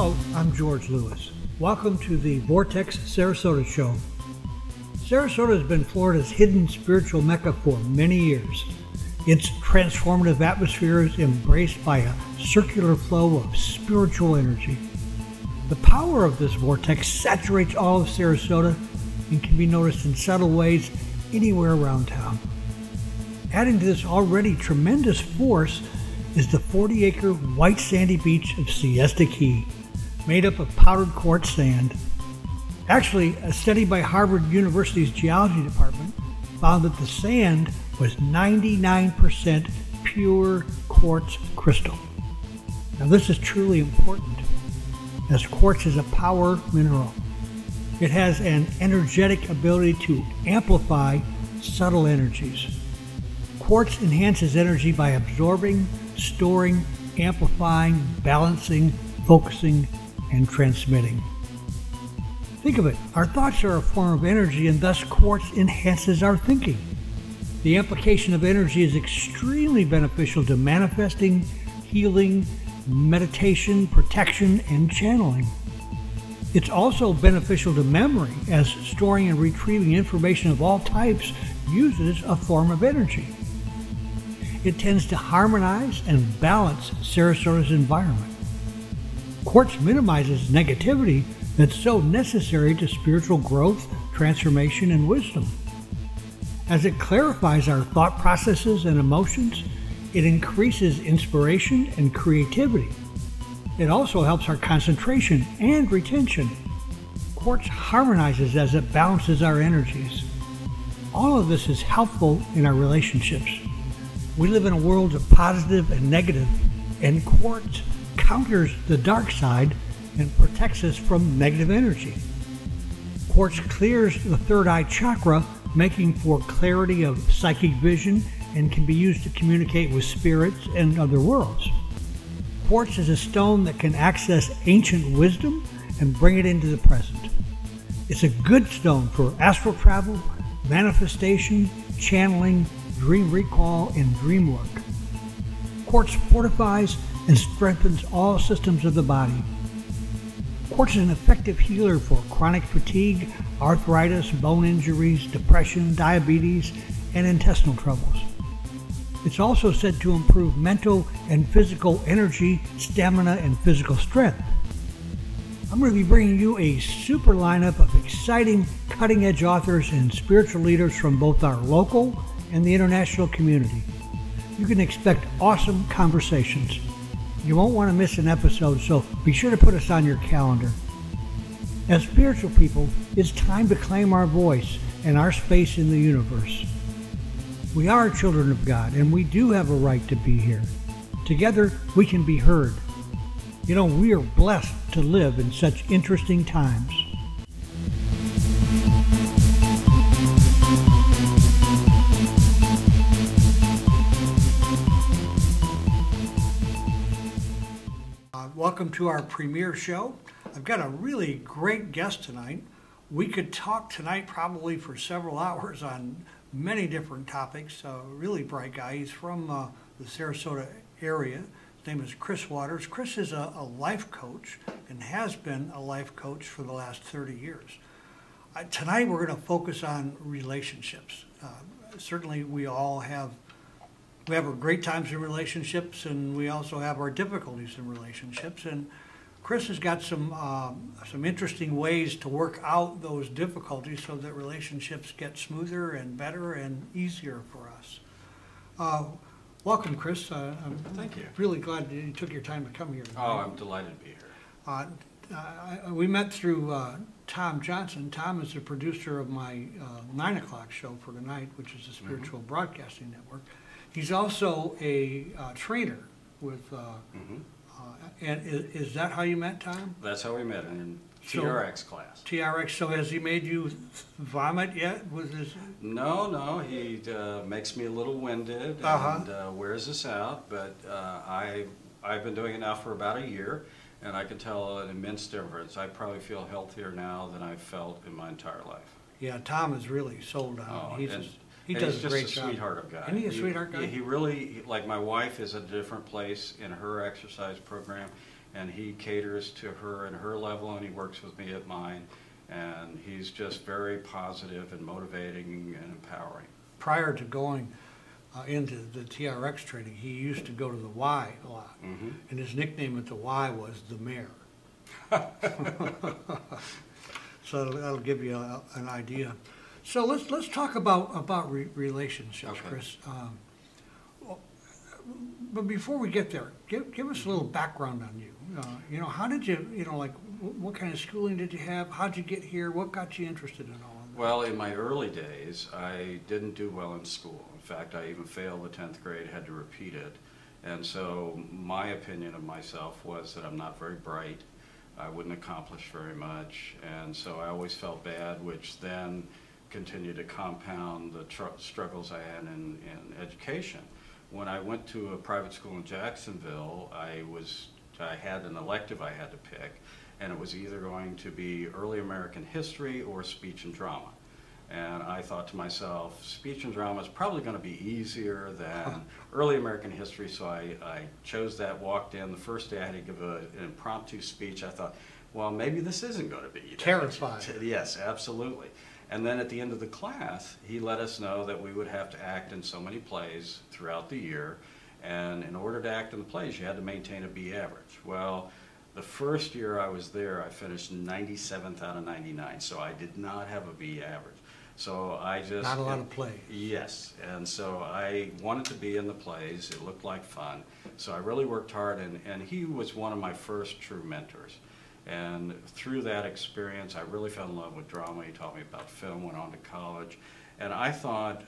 Hello, I'm George Lewis. Welcome to the Vortex Sarasota show. Sarasota has been Florida's hidden spiritual mecca for many years. Its transformative atmosphere is embraced by a circular flow of spiritual energy. The power of this vortex saturates all of Sarasota and can be noticed in subtle ways anywhere around town. Adding to this already tremendous force is the 40-acre white sandy beach of Siesta Key, made up of powdered quartz sand. Actually, a study by Harvard University's geology department found that the sand was 99% pure quartz crystal. Now this is truly important, as quartz is a power mineral. It has an energetic ability to amplify subtle energies. Quartz enhances energy by absorbing, storing, amplifying, balancing, focusing, and transmitting. Think of it, our thoughts are a form of energy, and thus quartz enhances our thinking. The application of energy is extremely beneficial to manifesting, healing, meditation, protection, and channeling. It's also beneficial to memory, as storing and retrieving information of all types uses a form of energy. It tends to harmonize and balance Sarasota's environment. Quartz minimizes negativity that's so necessary to spiritual growth, transformation, and wisdom. As it clarifies our thought processes and emotions, it increases inspiration and creativity. It also helps our concentration and retention. Quartz harmonizes as it balances our energies. All of this is helpful in our relationships. We live in a world of positive and negative, and quartz counters the dark side and protects us from negative energy. Quartz clears the third eye chakra, making for clarity of psychic vision, and can be used to communicate with spirits and other worlds. Quartz is a stone that can access ancient wisdom and bring it into the present. It's a good stone for astral travel, manifestation, channeling, dream recall, and dream work. Quartz fortifies and strengthens all systems of the body. Quartz is an effective healer for chronic fatigue, arthritis, bone injuries, depression, diabetes, and intestinal troubles. It's also said to improve mental and physical energy, stamina, and physical strength. I'm going to be bringing you a super lineup of exciting, cutting-edge authors and spiritual leaders from both our local and the international community. You can expect awesome conversations. You won't want to miss an episode, so be sure to put us on your calendar. As spiritual people, it's time to claim our voice and our space in the universe. We are children of God, and we do have a right to be here. Together, we can be heard. You know, we are blessed to live in such interesting times. Welcome to our premiere show. I've got a really great guest tonight. We could talk tonight probably for several hours on many different topics. A really bright guy. He's from the Sarasota area. His name is Chris Waters. Chris is a life coach and has been a life coach for the last 30 years. Tonight we're going to focus on relationships. Certainly we have our great times in relationships, and we also have our difficulties in relationships. And Chris has got some interesting ways to work out those difficulties so that relationships get smoother and better and easier for us. Welcome, Chris. Thank you. Really glad you took your time to come here tonight. Oh, I'm delighted to be here. We met through Tom Johnson. Tom is the producer of my 9 o'clock show for tonight, which is the Spiritual Broadcasting Network. He's also a trainer with, and is that how you met Tom? That's how we met, in TRX class. TRX, so has he made you vomit yet with his? No, he makes me a little winded and wears us out, but I've been doing it now for about a year, and I can tell an immense difference. I probably feel healthier now than I've felt in my entire life. Yeah, Tom is really sold on it. He does a great job. He's just a sweetheart of a guy. Isn't he a sweetheart guy? He really, like my wife is at a different place in her exercise program, and he caters to her and her level, and he works with me at mine, and he's just very positive and motivating and empowering. Prior to going into the TRX training, he used to go to the Y a lot, and his nickname at the Y was the Mayor. So that'll give you an idea. So let's talk about relationships, okay, Chris. But before we get there, give us a little background on you. You know, how did you, like, what kind of schooling did you have? How'd you get here? What got you interested in all of that? Well, in my early days, I didn't do well in school. In fact, I even failed the 10th grade, had to repeat it. And so my opinion of myself was that I'm not very bright. I wouldn't accomplish very much. And so I always felt bad, which then continued to compound the struggles I had in education. When I went to a private school in Jacksonville, I had an elective I had to pick, and it was either going to be early American history or speech and drama. And I thought to myself, speech and drama is probably going to be easier than early American history, so I chose that, walked in. The first day I had to give an impromptu speech. I thought, well, maybe this isn't going to be terrifying. Yes, absolutely. And then at the end of the class, he let us know that we would have to act in so many plays throughout the year. And in order to act in the plays, you had to maintain a B average. Well, the first year I was there, I finished 97th out of 99, so I did not have a B average. So I just... Not a lot of plays. Yes, and so I wanted to be in the plays. It looked like fun. So I really worked hard, and he was one of my first true mentors. And through that experience, I really fell in love with drama. He taught me about film, went on to college. And I thought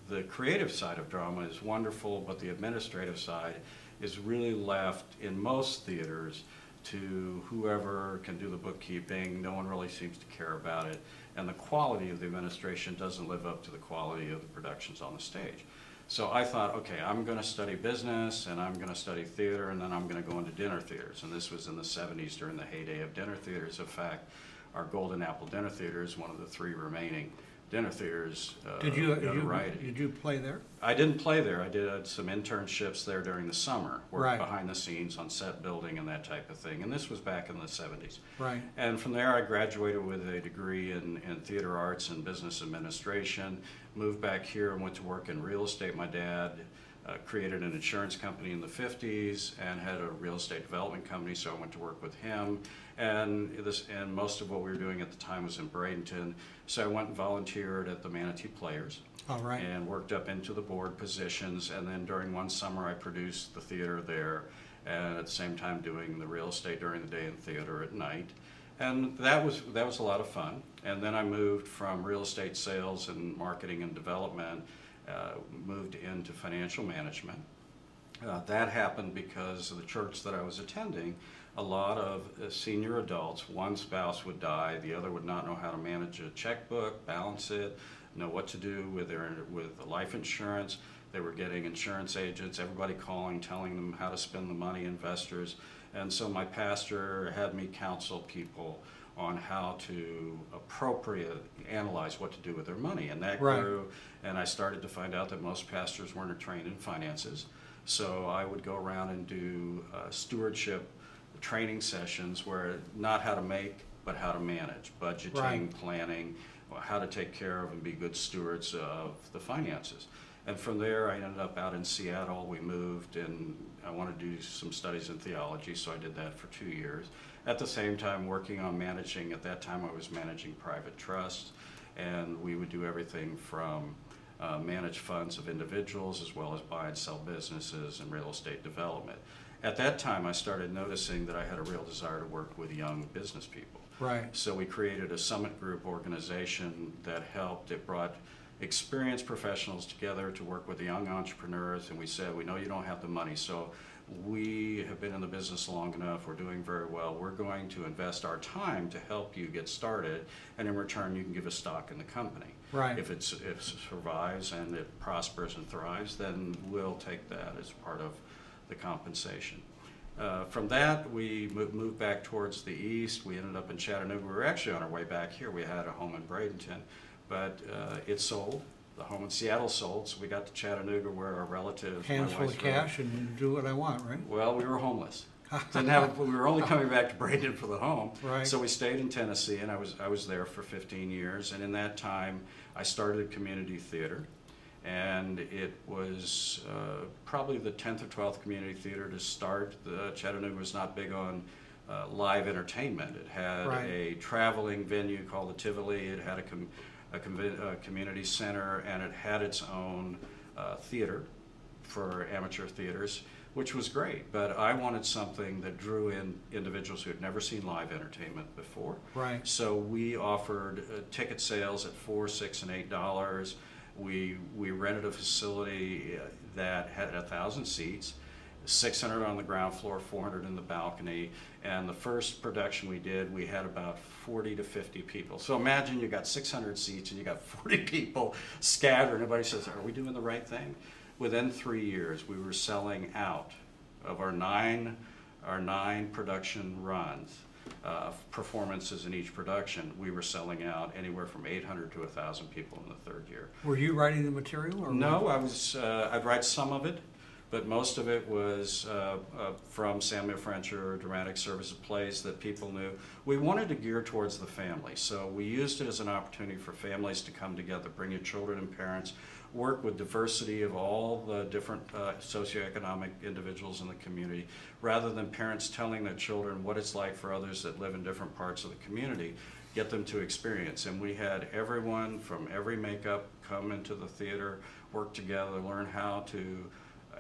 the creative side of drama is wonderful, but the administrative side is really left in most theaters to whoever can do the bookkeeping. No one really seems to care about it. And the quality of the administration doesn't live up to the quality of the productions on the stage. So I thought, okay, I'm going to study business, and I'm going to study theater, and then I'm going to go into dinner theaters. And this was in the 70s during the heyday of dinner theaters. In fact, our Golden Apple Dinner Theater is one of the 3 remaining dinner theaters. Did you play there? I didn't play there. I did some internships there during the summer, worked right behind the scenes on set building and that type of thing. And this was back in the 70s. Right. And from there, I graduated with a degree in theater arts and business administration, moved back here and went to work in real estate. My dad created an insurance company in the 50s and had a real estate development company, so I went to work with him. And most of what we were doing at the time was in Bradenton. So I went and volunteered at the Manatee Players. All right. And worked up into the board positions. And then during one summer, I produced the theater there, and at the same time doing the real estate during the day and theater at night. And that was a lot of fun. And then I moved from real estate sales and marketing and development, moved into financial management. That happened because of the church that I was attending. A lot of senior adults, one spouse would die, the other would not know how to manage a checkbook, balance it, know what to do with the life insurance. They were getting insurance agents, everybody calling, telling them how to spend the money, investors. And so my pastor had me counsel people on how to appropriately analyze what to do with their money. And that grew, and I started to find out that most pastors weren't trained in finances. So I would go around and do stewardship training sessions where not how to make, but how to manage, budgeting, planning, how to take care of and be good stewards of the finances. And from there, I ended up out in Seattle. We moved, and I wanted to do some studies in theology, so I did that for 2 years. At the same time, working on managing, at that time I was managing private trusts, and we would do everything from manage funds of individuals as well as buy and sell businesses and real estate development. At that time, I started noticing that I had a real desire to work with young business people. Right. So we created a summit group organization that helped. It brought experienced professionals together to work with the young entrepreneurs, and we said, we know you don't have the money, so we have been in the business long enough, we're doing very well, we're going to invest our time to help you get started, and in return you can give us stock in the company. Right. If it survives and it prospers and thrives, then we'll take that as part of the compensation. From that, we moved back towards the east. We ended up in Chattanooga. We were actually on our way back here. We had a home in Bradenton, but it sold. The home in Seattle sold, so we got to Chattanooga where our relatives... Hands full of cash and do what I want, right? Well, we were homeless. We were only coming back to Bradenton for the home. Right. So we stayed in Tennessee, and I was there for 15 years. And in that time, I started a community theater. And it was probably the 10th or 12th community theater to start. Chattanooga was not big on live entertainment. It had a traveling venue called the Tivoli. It had a community center, and it had its own theater for amateur theaters, which was great. But I wanted something that drew in individuals who had never seen live entertainment before. Right. So we offered ticket sales at $4, $6, and $8. We rented a facility that had 1,000 seats, 600 on the ground floor, 400 in the balcony, and the first production we did, we had about 40 to 50 people. So imagine you got 600 seats and you got 40 people scattered. Everybody says, are we doing the right thing? Within 3 years, we were selling out of our nine production runs. Performances in each production, we were selling out anywhere from 800 to 1,000 people in the third year. Were you writing the material? Or no, I'd write some of it, but most of it was from Samuel French or Dramatic Service of Plays that people knew. We wanted to gear towards the family, so we used it as an opportunity for families to come together, bring your children and parents, work with diversity of all the different socioeconomic individuals in the community, rather than parents telling their children what it's like for others that live in different parts of the community, get them to experience. And we had everyone from every makeup come into the theater, work together, learn how to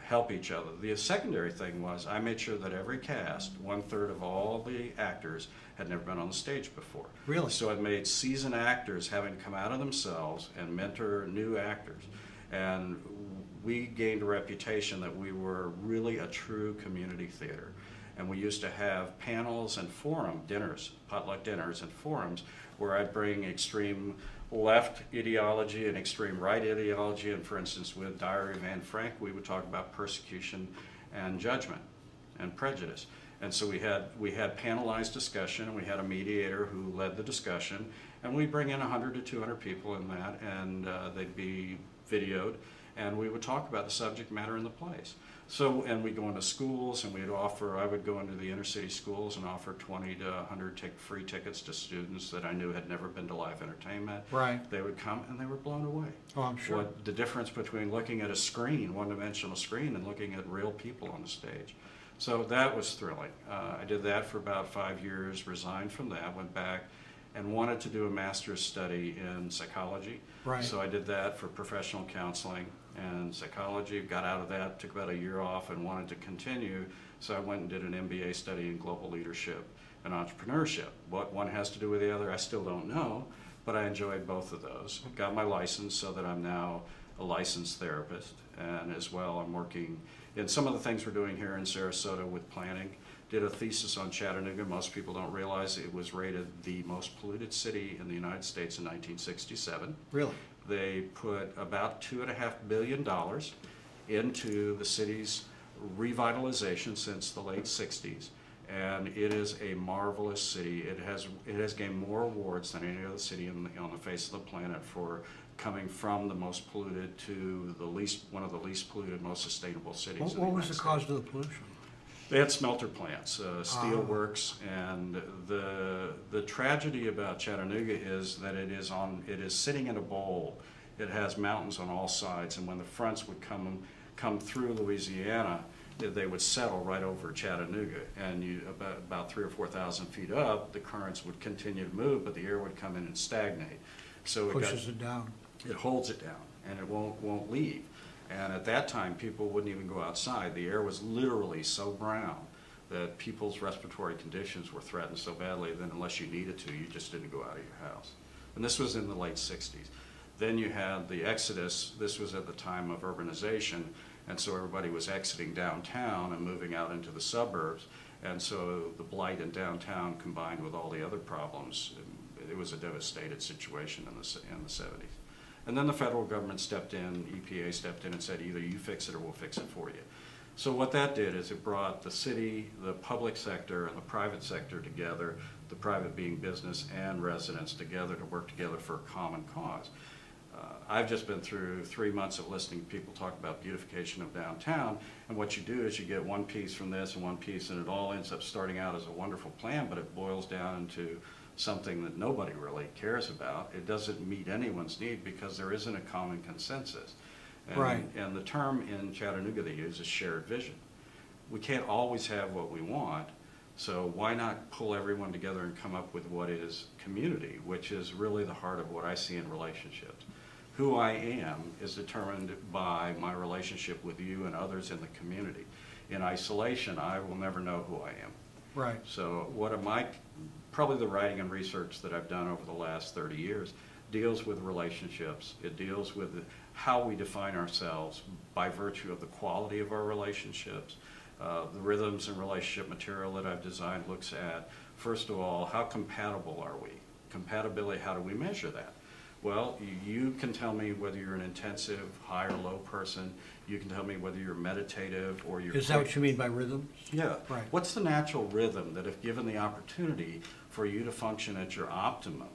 help each other. The secondary thing was I made sure that every cast, 1/3 of all the actors, had never been on the stage before. Really? So it made seasoned actors having to come out of themselves and mentor new actors. And we gained a reputation that we were really a true community theater. And we used to have panels and forum dinners, potluck dinners and forums, where I'd bring extreme left ideology and extreme right ideology. And for instance, with Diary of Anne Frank, we would talk about persecution and judgment and prejudice. And so we had panelized discussion, and we had a mediator who led the discussion, and we'd bring in 100 to 200 people in that, and they'd be videoed, and we would talk about the subject matter in the plays. So, and we'd go into schools, and I would go into the inner city schools and offer 20 to 100 free tickets to students that I knew had never been to live entertainment. Right. They would come, and they were blown away. Oh, I'm sure. What the difference between looking at a screen, one-dimensional screen, and looking at real people on the stage. So that was thrilling. I did that for about 5 years, resigned from that, went back, and wanted to do a master's study in psychology. Right. So I did that for professional counseling and psychology, got out of that, took about a year off, and wanted to continue. So I went and did an MBA study in global leadership and entrepreneurship. What one has to do with the other, I still don't know, but I enjoyed both of those. Got my license so that I'm now a licensed therapist, and as well I'm working in some of the things we're doing here in Sarasota with planning. Did a thesis on Chattanooga. Most people don't realize it was rated the most polluted city in the United States in 1967. Really? They put about $2.5 billion into the city's revitalization since the late 60s. And it is a marvelous city. It has gained more awards than any other city on the face of the planet for coming from the most polluted to one of the least polluted, most sustainable cities. What was the cause of the pollution? They had smelter plants, steel works, and the tragedy about Chattanooga is that it is sitting in a bowl. It has mountains on all sides, and when the fronts would come through Louisiana, they would settle right over Chattanooga, and about 3,000 or 4,000 feet up, the currents would continue to move, but the air would come in and stagnate. So pushes it down. It holds it down, and it won't leave. And at that time, people wouldn't even go outside. The air was literally so brown that people's respiratory conditions were threatened so badly that unless you needed to, you just didn't go out of your house. And this was in the late 60s. Then you had the exodus. This was at the time of urbanization, and so everybody was exiting downtown and moving out into the suburbs. And so the blight in downtown combined with all the other problems, it was a devastated situation in the 70s. And then the federal government stepped in, EPA stepped in and said, either you fix it or we'll fix it for you. So what that did is it brought the city, the public sector, and the private sector together, the private being business and residents together to work together for a common cause. I've just been through 3 months of listening to people talk about beautification of downtown, and what you do is you get one piece from this and one piece, and it all ends up starting out as a wonderful plan, but it boils down into something that nobody really cares about. It doesn't meet anyone's need because there isn't a common consensus. And, right. And the term in Chattanooga they use is shared vision. We can't always have what we want, so why not pull everyone together and come up with what is community, which is really the heart of what I see in relationships. Who I am is determined by my relationship with you and others in the community. In isolation, I will never know who I am. Right. So what am I, probably the writing and research that I've done over the last 30 years deals with relationships. It deals with how we define ourselves by virtue of the quality of our relationships. The rhythms and relationship material that I've designed looks at, first of all, how compatible are we? Compatibility, how do we measure that? Well, you can tell me whether you're an intensive, high or low person. You can tell me whether you're meditative or you're... Is that what you mean by rhythms? Yeah. Right. What's the natural rhythm that if given the opportunity for you to function at your optimum,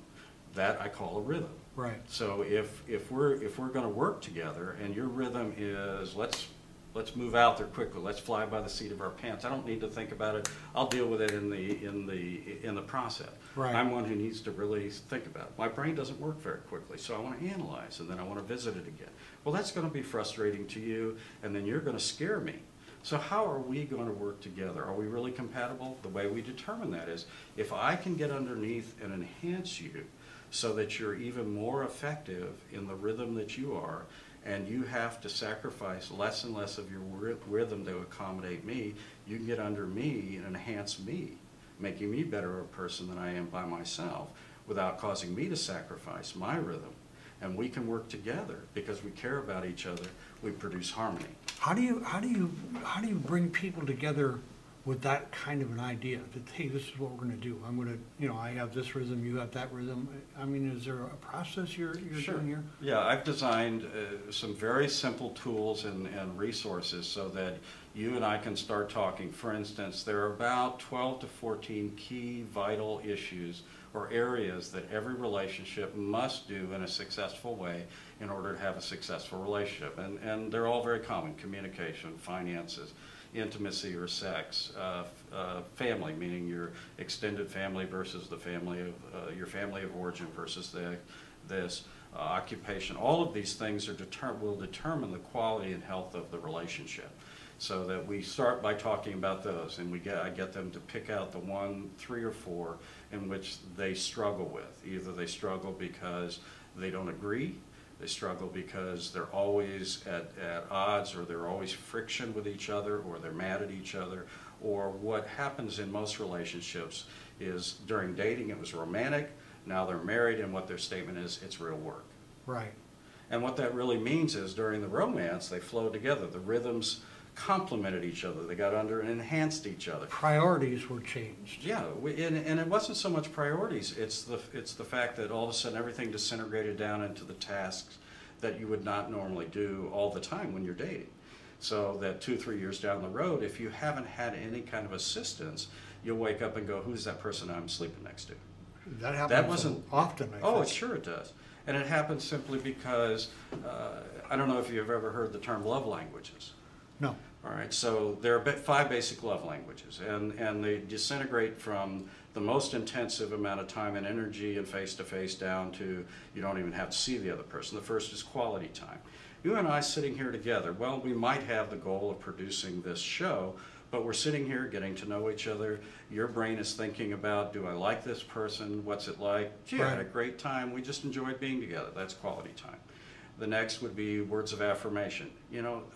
that I call a rhythm. Right. So if we're going to work together and your rhythm is let's move out there quickly, let's fly by the seat of our pants. I don't need to think about it. I'll deal with it in the process. Right. I'm one who needs to really think about it. My brain doesn't work very quickly, so I want to analyze and then I want to visit it again. Well, that's going to be frustrating to you, and then you're going to scare me. So how are we going to work together? Are we really compatible? The way we determine that is if I can get underneath and enhance you so that you're even more effective in the rhythm that you are, and you have to sacrifice less and less of your rhythm to accommodate me, you can get under me and enhance me, making me better a person than I am by myself without causing me to sacrifice my rhythm. And we can work together because we care about each other. We produce harmony. How do you bring people together with that kind of an idea that, hey, this is what we're going to do? I'm going to, I have this rhythm, you have that rhythm. I mean, is there a process you're Sure. doing here? Yeah, I've designed some very simple tools and resources so that you and I can start talking. For instance, there are about 12 to 14 key vital issues or areas that every relationship must do in a successful way in order to have a successful relationship. And they're all very common: communication, finances, intimacy or sex, family, meaning your extended family versus the family of your family of origin versus this, occupation. All of these things will determine the quality and health of the relationship. So that we start by talking about those, and I get them to pick out the 1, 3, or 4 in which they struggle with. Either they struggle because they don't agree, they struggle because they're always at odds, or they're always friction with each other, or they're mad at each other, or what happens in most relationships is during dating it was romantic, now they're married, and what their statement is, it's real work. Right. And what that really means is during the romance they flowed together. The rhythms complemented each other. They got under and enhanced each other. Priorities were changed. Yeah, and it wasn't so much priorities. It's the fact that all of a sudden everything disintegrated down into the tasks that you would not normally do all the time when you're dating. So that 2, 3 years down the road, if you haven't had any kind of assistance, you'll wake up and go, "Who's that person I'm sleeping next to?" That happens That wasn't often, I Oh, think. sure it does. And it happens simply because, I don't know if you've ever heard the term love languages. No. All right, so there are 5 basic love languages, and they disintegrate from the most intensive amount of time and energy and face-to-face down to you don't even have to see the other person. The first is quality time. You and I sitting here together, well, we might have the goal of producing this show, but we're sitting here getting to know each other. Your brain is thinking about, do I like this person? What's it like? Gee, I had a great time. We just enjoyed being together. That's quality time. The next would be words of affirmation.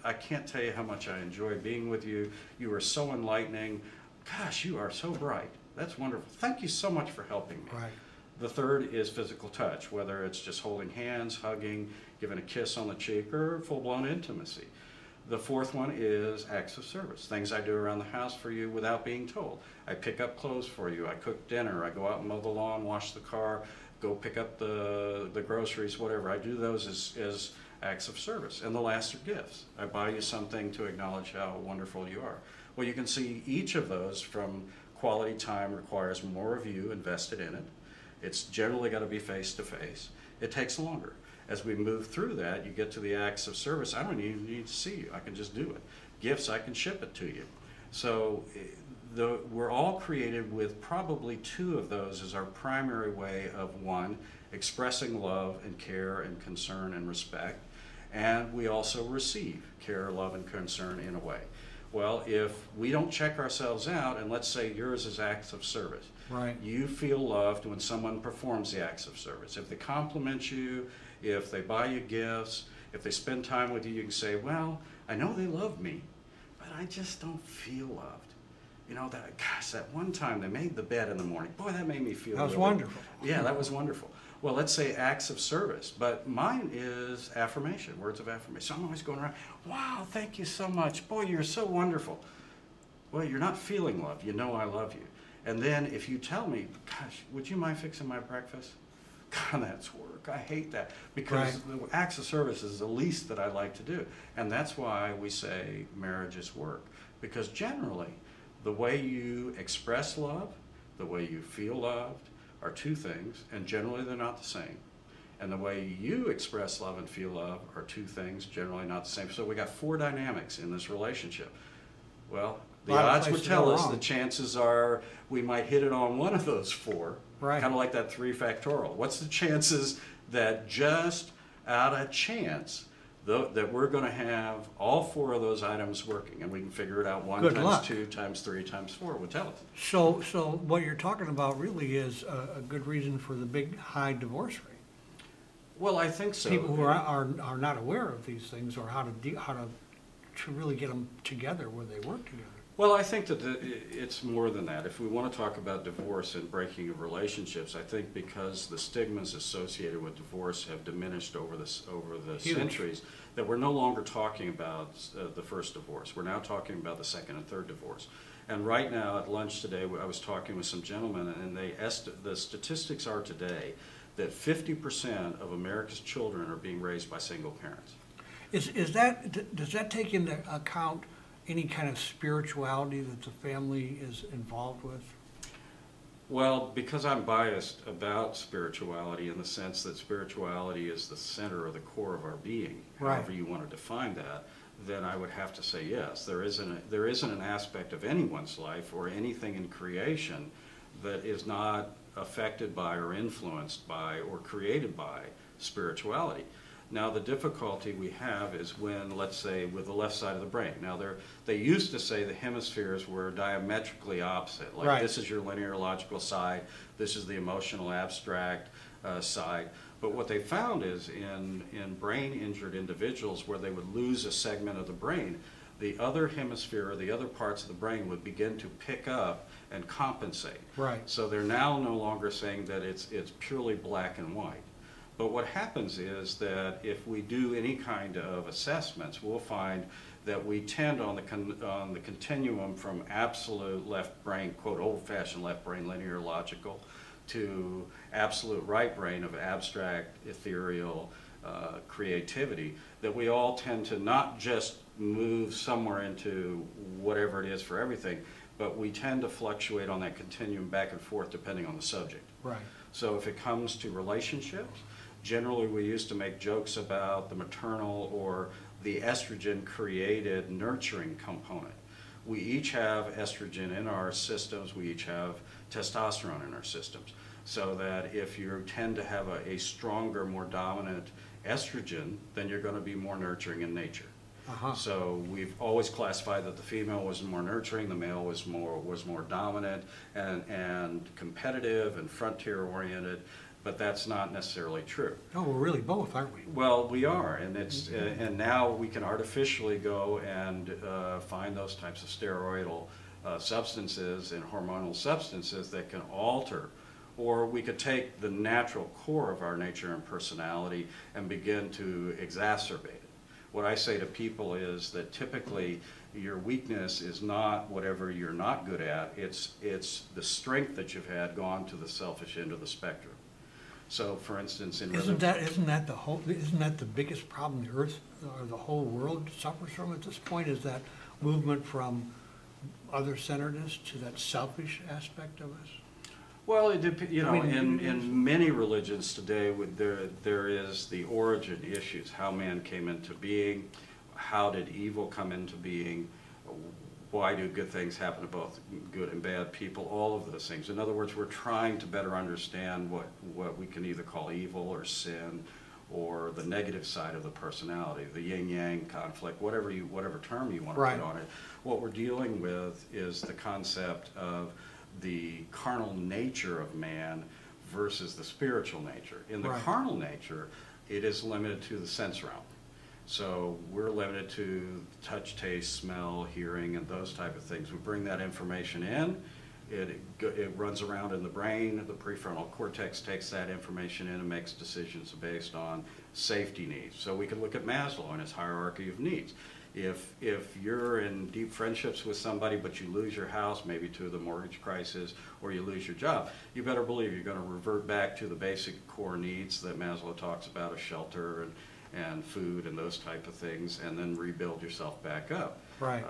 I can't tell you how much I enjoy being with you. You are so enlightening. Gosh, you are so bright. That's wonderful. Thank you so much for helping me. Right. The third is physical touch, whether it's just holding hands, hugging, giving a kiss on the cheek, or full-blown intimacy. The fourth one is acts of service, things I do around the house for you without being told. I pick up clothes for you. I cook dinner. I go out and mow the lawn, wash the car, go pick up the groceries, whatever. I do those as acts of service. And the last are gifts. I buy you something to acknowledge how wonderful you are. Well, you can see each of those from quality time requires more of you invested in it. It's generally got to be face-to-face. It takes longer. As we move through that, you get to the acts of service. I don't even need to see you. I can just do it. Gifts, I can ship it to you. So we're all created with probably two of those as our primary way of, one, expressing love and care and concern and respect, and we also receive care, love, and concern in a way. Well, if we don't check ourselves out, and let's say yours is acts of service, right? You feel loved when someone performs the acts of service. If they compliment you, if they buy you gifts, if they spend time with you, you can say, well, I know they love me, but I just don't feel loved. You know, that one time they made the bed in the morning, boy, that made me feel That was really wonderful. Yeah, that was wonderful. Well, let's say acts of service, but mine is affirmation, words of affirmation. So I'm always going around, wow, thank you so much. Boy, you're so wonderful. Well, you're not feeling love. You know I love you. And then if you tell me, gosh, would you mind fixing my breakfast? God, that's work. I hate that. Because the acts of service is the least that I like to do. And that's why we say marriage is work. Because generally, the way you express love, the way you feel loved, are two things, and generally they're not the same. And the way you express love and feel love are two things, generally not the same. So we got four dynamics in this relationship. Well, the odds would tell us the chances are we might hit it on one of those four, kind of like that 3 factorial. What's the chances that just out of chance that we're going to have all four of those items working, and we can figure it out 1 times 2 times 3 times 4 would tell us. So what you're talking about really is a good reason for the big high divorce rate. Well, I think so. People who are not aware of these things or how to really get them together where they work together. Well, I think that it's more than that. If we want to talk about divorce and breaking of relationships, I think because the stigmas associated with divorce have diminished over the centuries, that we're no longer talking about the first divorce. We're now talking about the second and third divorce. And right now at lunch today, I was talking with some gentlemen, and the statistics are today that 50% of America's children are being raised by single parents. Does that take into account any kind of spirituality that the family is involved with? Well, because I'm biased about spirituality in the sense that spirituality is the center or the core of our being, however you want to define that, then I would have to say yes. There isn't an aspect of anyone's life or anything in creation that is not affected by or influenced by or created by spirituality. Now, the difficulty we have is when, let's say, with the left side of the brain. Now, they used to say the hemispheres were diametrically opposite. Like this is your linear logical side, this is the emotional abstract side. But what they found is in brain-injured individuals where they would lose a segment of the brain, the other hemisphere or the other parts of the brain would begin to pick up and compensate. So they're now no longer saying that it's purely black and white. But what happens is that if we do any kind of assessments, we'll find that we tend on the continuum from absolute left brain, quote, old-fashioned left brain, linear logical, to absolute right brain of abstract, ethereal creativity, that we all tend to not just move somewhere into whatever it is for everything, but we tend to fluctuate on that continuum back and forth depending on the subject. So if it comes to relationships, generally we used to make jokes about the maternal or the estrogen-created nurturing component. We each have estrogen in our systems, we each have testosterone in our systems. So that if you tend to have a stronger, more dominant estrogen, then you're going to be more nurturing in nature. So we've always classified that the female was more nurturing, the male was more dominant and competitive and frontier-oriented. But that's not necessarily true. Oh, we're really both, aren't we? Well, we are, and and now we can artificially go and find those types of steroidal substances and hormonal substances that can alter, or we could take the natural core of our nature and personality and begin to exacerbate it. What I say to people is that typically your weakness is not whatever you're not good at, it's the strength that you've had gone to the selfish end of the spectrum. So, for instance, isn't that the biggest problem the Earth or the whole world suffers from at this point? Is that movement from other-centeredness to that selfish aspect of us? Well, in many religions today, there is the origin issues, how man came into being, how did evil come into being, why do good things happen to both good and bad people, all of those things. In other words, we're trying to better understand what we can either call evil or sin, or the negative side of the personality, the yin-yang conflict, whatever term you want to put on it. What we're dealing with is the concept of the carnal nature of man versus the spiritual nature. In the carnal nature, it is limited to the sense realm. So we're limited to touch, taste, smell, hearing, and those type of things. We bring that information in. It runs around in the brain. The prefrontal cortex takes that information in and makes decisions based on safety needs. So we can look at Maslow and his hierarchy of needs. If you're in deep friendships with somebody but you lose your house, maybe to the mortgage crisis, or you lose your job, you better believe you're going to revert back to the basic core needs that Maslow talks about, of shelter and food and those type of things, and then rebuild yourself back up. Right.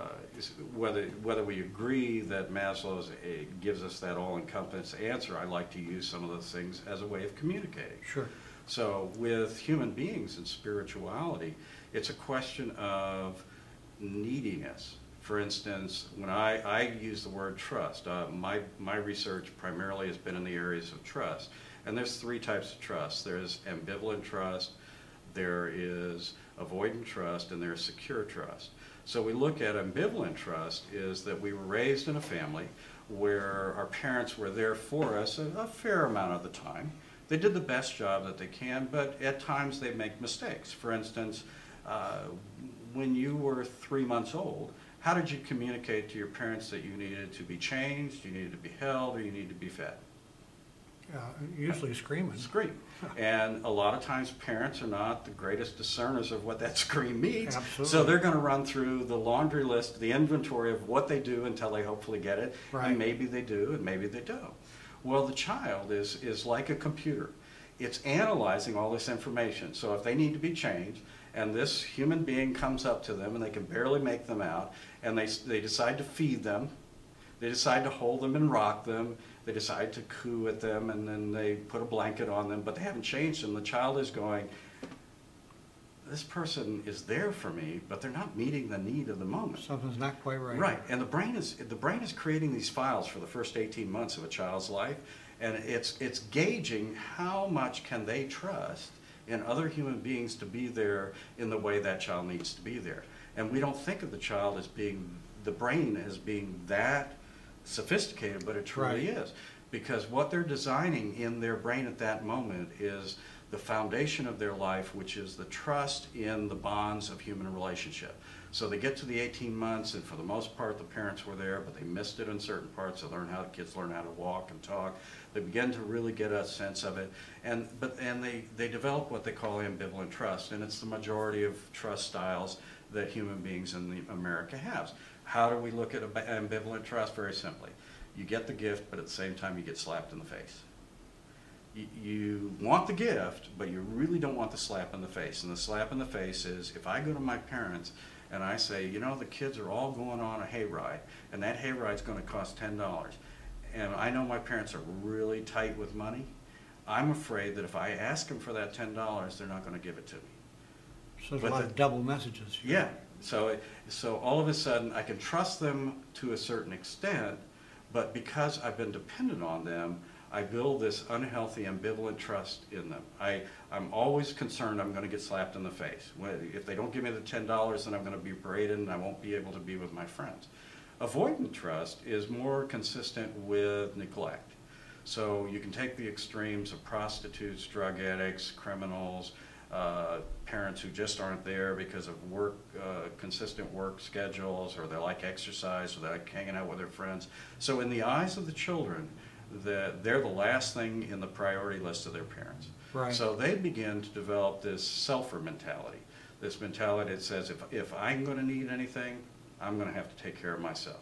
Whether we agree that Maslow gives us that all-encompassing answer, I like to use some of those things as a way of communicating. Sure. So with human beings and spirituality, it's a question of neediness. For instance, when I use the word trust, my research primarily has been in the areas of trust. And there's three types of trust. There's ambivalent trust, there is avoidant trust, and there's secure trust. So we look at ambivalent trust is that we were raised in a family where our parents were there for us a fair amount of the time. They did the best job that they can, but at times they make mistakes. For instance, when you were 3 months old, how did you communicate to your parents that you needed to be changed, you needed to be held, or you needed to be fed? Usually screaming. Scream. And a lot of times parents are not the greatest discerners of what that scream means. Absolutely. So they're going to run through the laundry list, the inventory of what they do until they hopefully get it. Right. And maybe they do and maybe they don't. Well, the child is like a computer. It's analyzing all this information. So if they need to be changed, and this human being comes up to them and they can barely make them out, and they decide to feed them, they decide to hold them and rock them, they decide to coo at them, and then they put a blanket on them, but they haven't changed them. The child is going, this person is there for me, but they're not meeting the need of the moment. Something's not quite right. Right, and the brain is creating these files for the first 18 months of a child's life, and it's gauging how much can they trust in other human beings to be there in the way that child needs to be there. And we don't think of the child as being, the brain as being that sophisticated, but it truly is. Because what they're designing in their brain at that moment is the foundation of their life, which is the trust in the bonds of human relationship. So they get to the 18 months, and for the most part the parents were there, but they missed it in certain parts. Kids learn how to walk and talk. They begin to really get a sense of it, and they develop what they call ambivalent trust, and it's the majority of trust styles that human beings in America have. How do we look at ambivalent trust? Very simply. You get the gift, but at the same time you get slapped in the face. You want the gift, but you really don't want the slap in the face. And the slap in the face is, if I go to my parents and I say, you know, the kids are all going on a hayride, and that hayride's going to cost $10, and I know my parents are really tight with money, I'm afraid that if I ask them for that $10, they're not going to give it to me. So there's a lot of double messages here. Yeah. So all of a sudden I can trust them to a certain extent, but because I've been dependent on them, I build this unhealthy ambivalent trust in them. I'm always concerned I'm going to get slapped in the face. If they don't give me the $10, then I'm going to be berated and I won't be able to be with my friends. Avoidant trust is more consistent with neglect. So you can take the extremes of prostitutes, drug addicts, criminals, parents who just aren't there because of consistent work schedules, or they like exercise, or they like hanging out with their friends. So in the eyes of the children, they're the last thing in the priority list of their parents. Right. So they begin to develop this selfer mentality. This mentality that says, if I'm going to need anything, I'm going to have to take care of myself.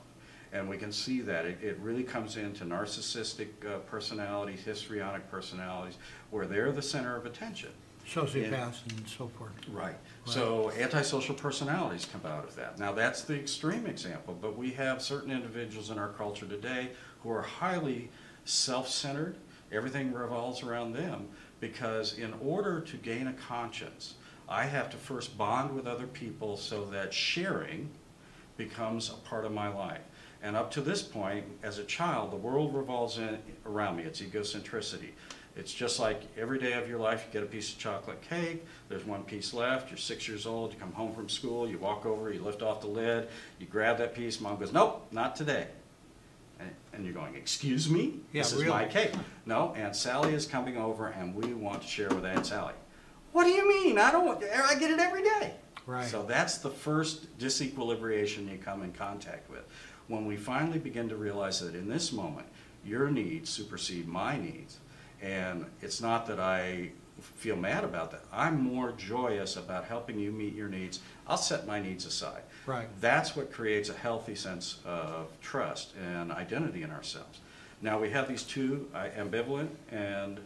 And we can see that it really comes into narcissistic personalities, histrionic personalities, where they're the center of attention. Sociopaths and so forth. Right. So antisocial personalities come out of that. Now that's the extreme example, but we have certain individuals in our culture today who are highly self-centered. Everything revolves around them, because in order to gain a conscience, I have to first bond with other people so that sharing becomes a part of my life. And up to this point, as a child, the world revolves around me. It's egocentricity. It's just like every day of your life, you get a piece of chocolate cake, there's one piece left, you're 6 years old, you come home from school, you walk over, you lift off the lid, you grab that piece, mom goes, nope, not today. And you're going, excuse me? Yeah, this is my cake. No, Aunt Sally is coming over and we want to share with Aunt Sally. What do you mean? I get it every day. Right. So that's the first disequilibration you come in contact with. When we finally begin to realize that in this moment, your needs supersede my needs, and it's not that I feel mad about that. I'm more joyous about helping you meet your needs. I'll set my needs aside. Right. That's what creates a healthy sense of trust and identity in ourselves. Now we have these two, ambivalent and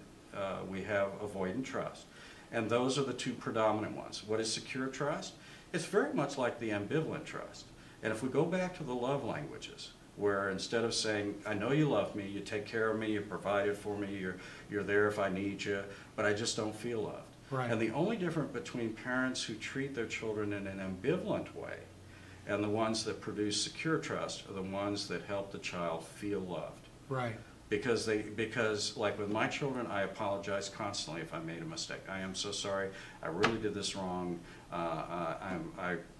we have avoidant trust. And those are the two predominant ones. What is secure trust? It's very much like the ambivalent trust. And if we go back to the love languages, where instead of saying, I know you love me, you take care of me, you provided for me, you're there if I need you, but I just don't feel loved. Right. And the only difference between parents who treat their children in an ambivalent way and the ones that produce secure trust are the ones that help the child feel loved. Right. Because like with my children, I apologize constantly if I made a mistake. I am so sorry. I really did this wrong. I'm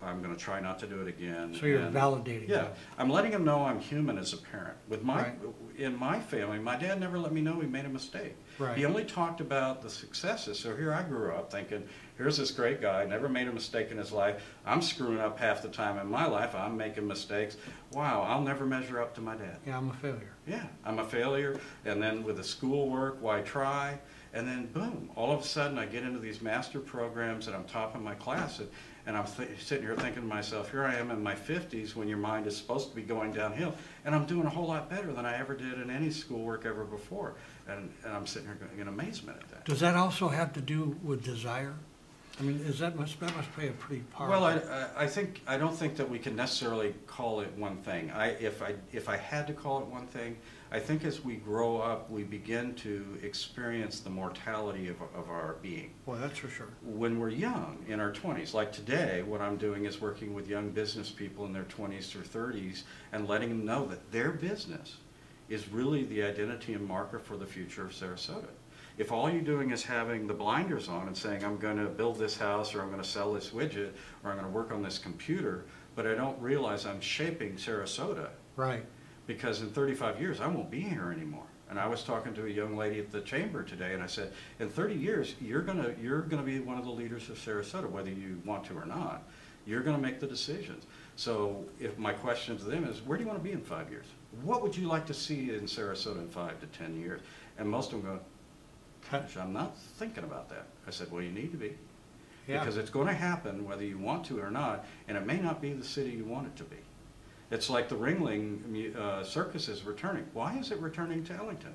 going to try not to do it again. So you're validating. Yeah, I'm letting them know I'm human as a parent. With Right. in my family, my dad never let me know he made a mistake. Right. He only talked about the successes. So here I grew up thinking, here's this great guy, never made a mistake in his life. I'm screwing up half the time in my life. I'm making mistakes. Wow, I'll never measure up to my dad. Yeah, I'm a failure. Yeah, I'm a failure. And then with the schoolwork, why try? And then boom, all of a sudden I get into these master programs and I'm top of my class, and I'm sitting here thinking to myself, here I am in my 50s when your mind is supposed to be going downhill, and I'm doing a whole lot better than I ever did in any schoolwork ever before. And I'm sitting here in amazement at that. Does that also have to do with desire? I mean, that must play a pretty part. Well, I don't think that we can necessarily call it one thing. If I had to call it one thing, I think as we grow up, we begin to experience the mortality of our being. Well, that's for sure. When we're young, in our 20s, like today, what I'm doing is working with young business people in their 20s or 30s and letting them know that their business is really the identity and marker for the future of Sarasota. If all you're doing is having the blinders on and saying, I'm going to build this house, or I'm going to sell this widget, or I'm going to work on this computer, but I don't realize I'm shaping Sarasota. Right. Because in 35 years, I won't be here anymore. And I was talking to a young lady at the chamber today, and I said, in 30 years, you're gonna be one of the leaders of Sarasota, whether you want to or not. You're going to make the decisions. So if my question to them is, where do you want to be in 5 years? What would you like to see in Sarasota in 5 to 10 years? And most of them go, gosh, I'm not thinking about that. I said, well, you need to be. Yeah. Because it's going to happen whether you want to or not, and it may not be the city you want it to be. It's like the Ringling Circus is returning. Why is it returning to Ellington?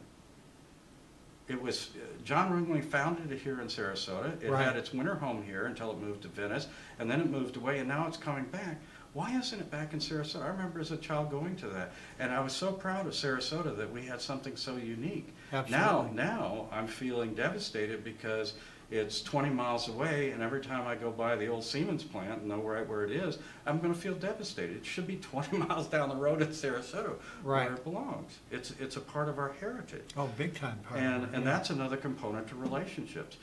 It was, John Ringling founded it here in Sarasota. It had its winter home here until it moved to Venice, and then it moved away, and now it's coming back. Why isn't it back in Sarasota? I remember as a child going to that, and I was so proud of Sarasota that we had something so unique. Absolutely. Now I'm feeling devastated because it's 20 miles away, and every time I go by the old Siemens plant and know right where it is, I'm going to feel devastated. It should be 20 miles down the road in Sarasota, where it belongs. It's a part of our heritage. Oh, big time part. And that's another component to relationships.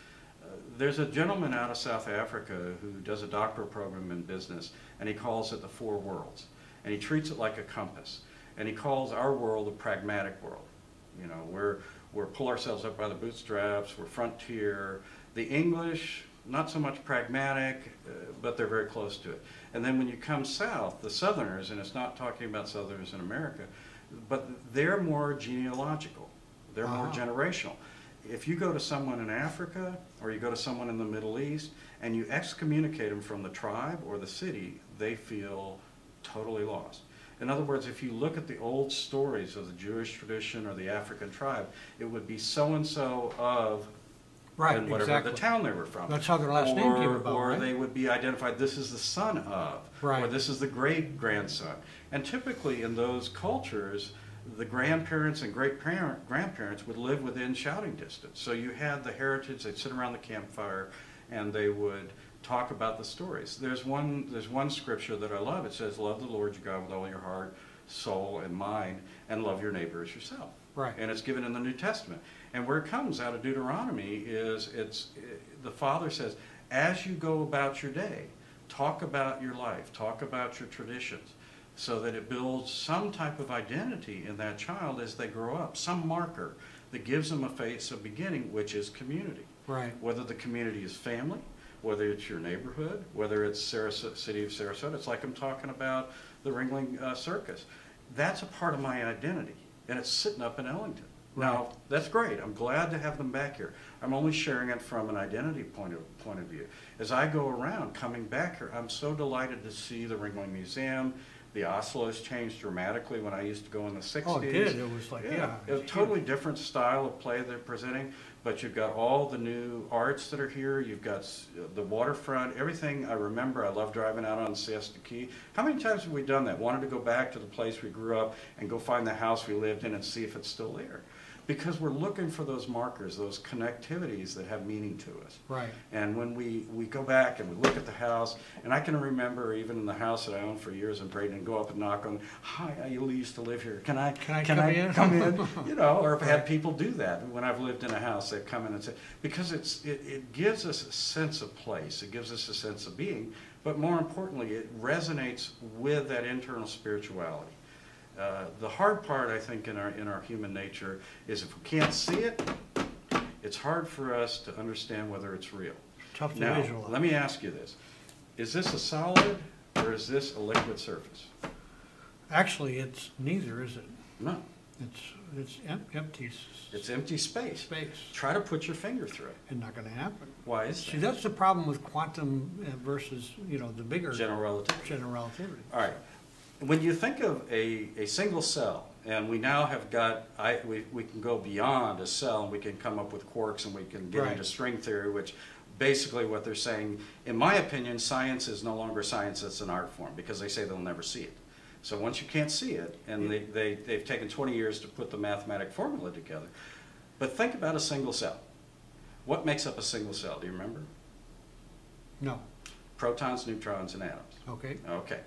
There's a gentleman out of South Africa who does a doctoral program in business, and he calls it the 4 worlds. And he treats it like a compass. And he calls our world a pragmatic world. You know, we're pull ourselves up by the bootstraps, we're frontier. The English, not so much pragmatic, but they're very close to it. And then when you come south, the Southerners, and it's not talking about Southerners in America, but they're more genealogical. They're more generational. If you go to someone in Africa, or you go to someone in the Middle East, and you excommunicate them from the tribe or the city, they feel totally lost. In other words, if you look at the old stories of the Jewish tradition or the African tribe, it would be so-and-so of and whatever the town they were from. That's how their last name came about, Or they would be identified, this is the son of, or this is the great-grandson. And typically in those cultures, the grandparents and grandparents would live within shouting distance. So you had the heritage, they'd sit around the campfire and they would talk about the stories. There's one scripture that I love. It says, love the Lord your God with all your heart, soul, and mind, and love your neighbor as yourself. Right. And it's given in the New Testament. And where it comes out of Deuteronomy is the Father says, as you go about your day, talk about your life, talk about your traditions, so that it builds some type of identity in that child as they grow up, some marker that gives them a face of beginning, which is community. Right. Whether the community is family, whether it's your neighborhood, whether it's City of Sarasota. It's like I'm talking about the Ringling Circus. That's a part of my identity, and it's sitting up in Ellington. Right. Now, that's great. I'm glad to have them back here. I'm only sharing it from an identity point of view. As I go around coming back here, I'm so delighted to see the Ringling Museum. The Oslo's changed dramatically when I used to go in the 60s. Oh, it did. It was like, yeah. A totally different style of play they're presenting, but you've got all the new arts that are here. You've got the waterfront, everything I remember. I love driving out on Siesta Key. How many times have we done that? Wanted to go back to the place we grew up and go find the house we lived in and see if it's still there. Because we're looking for those markers, those connectivities that have meaning to us. Right. And when we go back and we look at the house, and I can remember even in the house that I owned for years in Braden, and go up and knock on, hi, I used to live here. Can I come in? You know, or I've had people do that when I've lived in a house. They come in and say, because it gives us a sense of place. It gives us a sense of being. But more importantly, it resonates with that internal spirituality. The hard part, I think, in our human nature is if we can't see it, it's hard for us to understand whether it's real. Tough to now, visualize. let me ask you this. Is this a solid or is this a liquid surface? Actually, it's neither, is it? No. It's empty. It's empty space. Space. Try to put your finger through it. It's not going to happen. Why is that? See, that's the problem with quantum versus, the bigger General relativity. general relativity. All right. When you think of a single cell, and we now have got, we can go beyond a cell and we can come up with quarks and we can get into string theory, which basically what they're saying, in my opinion, science is no longer science, it's an art form, because they say they'll never see it. So once you can't see it, and they've taken 20 years to put the mathematic formula together, but think about a single cell. What makes up a single cell, do you remember? No. Protons, neutrons, and atoms. Okay. Okay.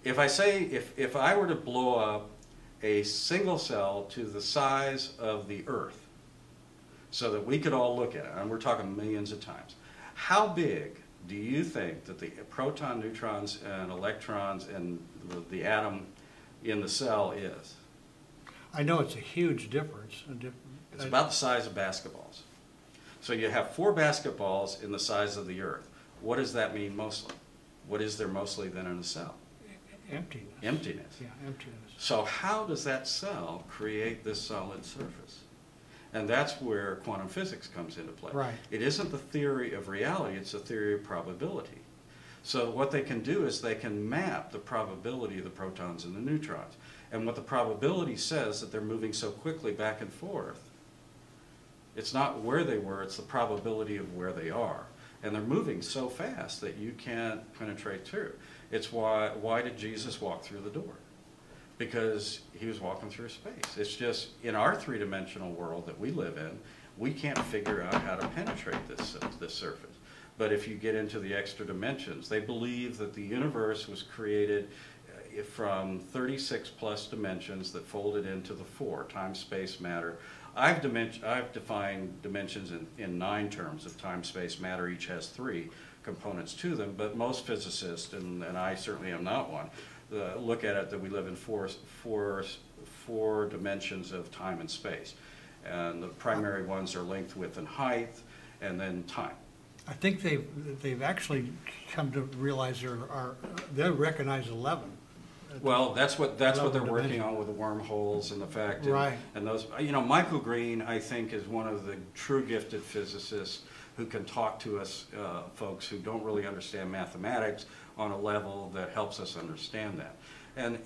If I say, if I were to blow up a single cell to the size of the Earth, so that we could all look at it, and we're talking millions of times, how big do you think that the proton, neutrons, and electrons and the atom in the cell is? I know it's a huge difference. It's about the size of basketballs. So you have 4 basketballs in the size of the Earth. What does that mean mostly? What is there mostly then in a cell? Emptiness. Emptiness. Yeah, emptiness. So how does that cell create this solid surface? And that's where quantum physics comes into play. Right. It isn't the theory of reality, it's a theory of probability. So what they can do is they can map the probability of the protons and the neutrons. And what the probability says that they're moving so quickly back and forth, it's not where they were, it's the probability of where they are. And they're moving so fast that you can't penetrate through. It's why did Jesus walk through the door? Because he was walking through space. It's just, in our three-dimensional world that we live in, we can't figure out how to penetrate this surface. But if you get into the extra dimensions, they believe that the universe was created from 36 plus dimensions that folded into the 4, time, space, matter. I've defined dimensions in 9 terms of time, space, matter. Each has 3 components to them, but most physicists, and I certainly am not one, look at it that we live in four dimensions of time and space. And the primary ones are length, width, and height, and then time. I think they've actually come to realize they recognize 11. Well, that's what they're working on with the wormholes and the fact, and those. Michael Green, I think, is one of the true gifted physicists who can talk to us folks who don't really understand mathematics on a level that helps us understand that. And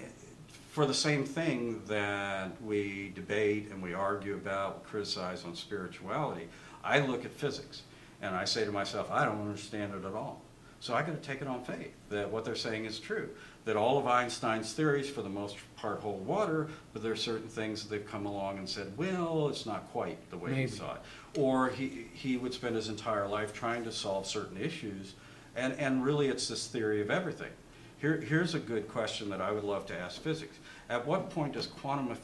for the same thing that we debate and we argue about, criticize on spirituality, I look at physics and I say to myself, I don't understand it at all. So I got to take it on faith that what they're saying is true. that all of Einstein's theories for the most part hold water, but there are certain things that they've come along and said, well, it's not quite the way he saw it. Or he would spend his entire life trying to solve certain issues, and really it's this theory of everything. Here's a good question that I would love to ask physics. At what point does quantum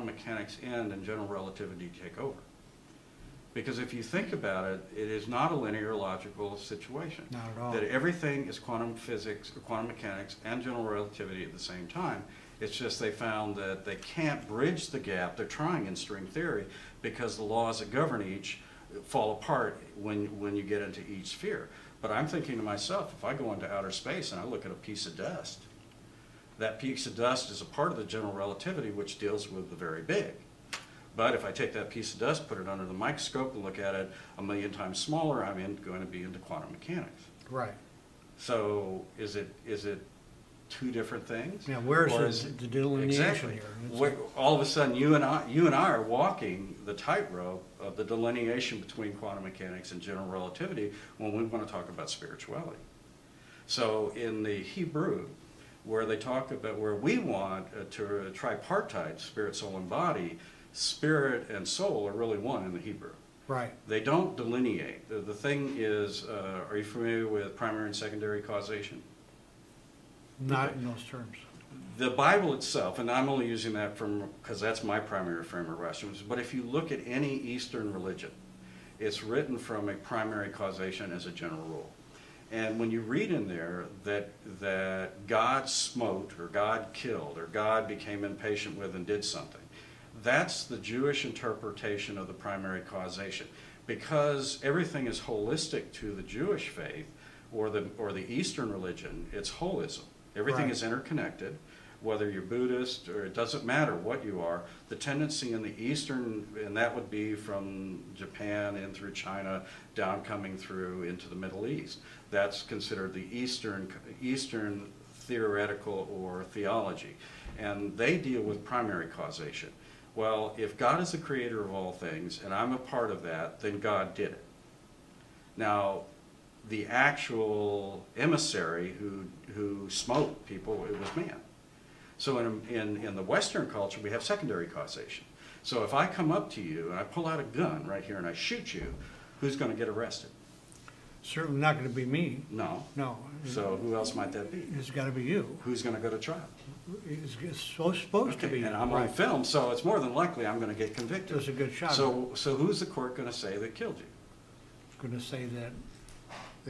mechanics end and general relativity take over? Because if you think about it, it is not a linear logical situation. Not at all. That everything is quantum physics, or quantum mechanics, and general relativity at the same time. It's just they found that they can't bridge the gap. They're trying in string theory because the laws that govern each fall apart when you get into each sphere. But I'm thinking to myself, if I go into outer space and I look at a piece of dust, that piece of dust is a part of the general relativity which deals with the very big. But if I take that piece of dust, put it under the microscope, and look at it a million times smaller, I'm going to be into quantum mechanics. Right. So is it two different things? Yeah, where's the delineation exactly here? All of a sudden, you and I are walking the tightrope of the delineation between quantum mechanics and general relativity when we want to talk about spirituality. So in the Hebrew, where they talk about where we want to tripartite, spirit, soul, and body, spirit and soul are really one in the Hebrew. Right. They don't delineate. The thing is, are you familiar with primary and secondary causation? Not in those terms. The Bible itself, and I'm only using that because that's my primary frame of reference, but if you look at any Eastern religion, it's written from a primary causation as a general rule. And when you read in there that God smote, or God killed, or God became impatient with and did something, that's the Jewish interpretation of the primary causation. Because everything is holistic to the Jewish faith, or the Eastern religion, it's holism. Everything is interconnected, whether you're Buddhist or it doesn't matter what you are. The tendency in the Eastern, and that would be from Japan in through China, down coming through into the Middle East. That's considered the Eastern theoretical or theology. And they deal with primary causation. Well, if God is the creator of all things, and I'm a part of that, then God did it. Now, the actual emissary who smote people, it was man. So in the Western culture, we have secondary causation. So if I come up to you and I pull out a gun right here and I shoot you, who's going to get arrested? Certainly not going to be me. No. No. So who else might that be? It's got to be you. Who's going to go to trial? It's supposed to be. And I'm on film, so it's more than likely I'm going to get convicted. There's a good shot. So who's the court going to say that killed you? It's going to say that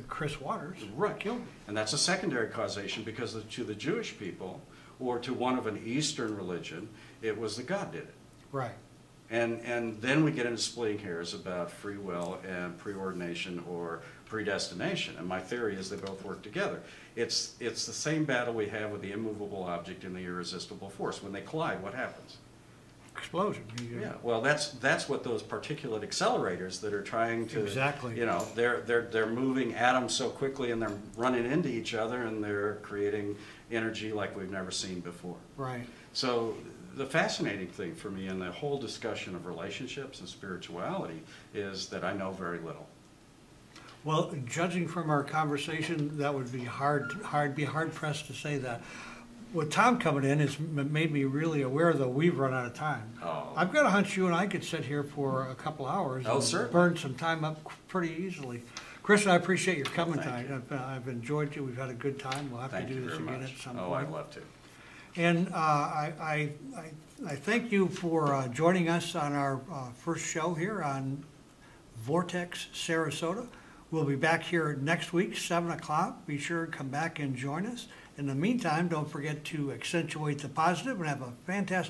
Chris Waters killed me. And that's a secondary causation because to the Jewish people, or to one of an Eastern religion, it was that God did it. Right. And then we get into splitting hairs about free will and preordination or predestination. And my theory is they both work together. It's the same battle we have with the immovable object and the irresistible force. When they collide, what happens? Explosion. Yeah, well, that's what those particulate accelerators that are trying to, exactly. You know, they're moving atoms so quickly and they're running into each other and they're creating energy like we've never seen before. Right. So the fascinating thing for me in the whole discussion of relationships and spirituality is that I know very little. Well, judging from our conversation, that would be hard pressed to say that. With Tom coming in, it's made me really aware that we've run out of time. Oh. I've got a hunch you and I could sit here for a couple hours and burn some time up pretty easily. Chris, I appreciate your coming tonight. I've enjoyed you. We've had a good time. We'll have to do this again at some point. Oh, I'd love to. And I thank you for joining us on our first show here on Vortex Sarasota. We'll be back here next week, 7 o'clock. Be sure to come back and join us. In the meantime, don't forget to accentuate the positive and have a fantastic